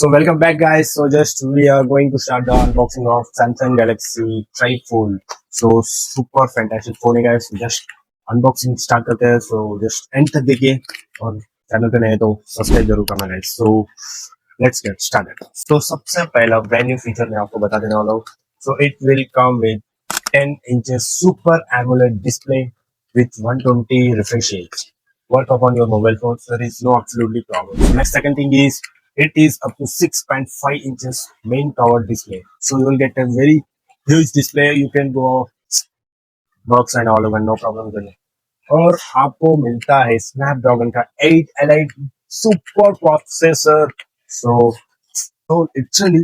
So welcome back guys. So just we are going to start the unboxing of Samsung Galaxy TriFold. So super fantastic phone है guys. Just unboxing start करते हैं. So just end तक देखिए और channel पे नए हैं तो सब्सक्राइब जरूर करना guys. So let's get started. So सबसे पहला brand new feature मैं आपको बता देने वाला हूँ. So it will come with 10 inches super AMOLED display with 120 refresh rate. Work upon your mobile phone. So there is no absolutely problem. So next second thing is it is up to 6.5 inches main cover display. So you will get a very huge display. You can go box and all over, no problem with it. और आपको मिलता है Snapdragon का 8 elite super processor. So literally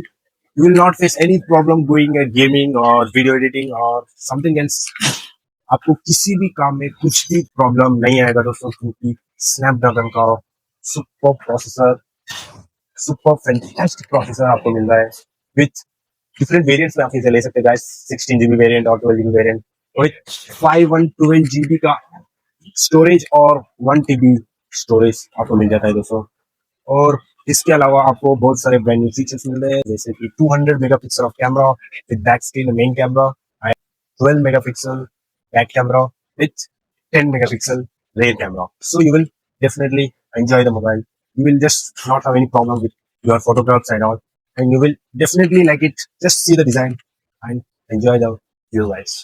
you will not face any problem doing a gaming or video editing or something else. आपको किसी भी काम में कुछ भी प्रॉब्लम नहीं आएगा दोस्तों, क्योंकि स्नैपड्रैगन का super processor super fantastic processor आपको मिल रहा है विथ डिफरेंट वेरिएंट्स में आप इसे ले सकते हैं गाइस. 16 GB वेरिएंट और 12 GB वेरिएंट और 512 GB का स्टोरेज और 1 TB स्टोरेज आपको मिल जाता है दोस्तों. और इसके अलावा आपको बहुत सारे ब्रांड न्यू फीचर्स मिल रहे हैं, जैसे कि 200 megapixel of camera with back screen main camera and 12 megapixel back camera with 10 megapixel rear camera. So you will definitely enjoy the mobile. You will just not have any problem with your photographs and all, and you will definitely like it. Just see the design and enjoy the view guys.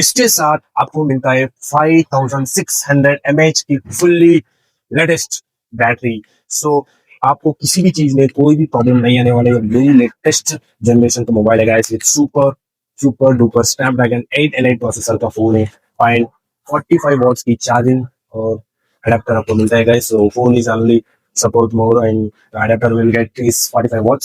इसके साथ आपको मिलता है 5600 mAh की fully latest battery. सो आपको किसी भी चीज में कोई भी प्रॉब्लम नहीं आने वाले. वेरी लेटेस्ट जनरेशन का मोबाइल है guys with super super duper Snapdragon 8 elite processor का फोन है. फाइन 45 वॉट्स की चार्जिंग और अडेप्टर आपको मिलता है guys. So phone is only support more and the adapter will get is 45 watts.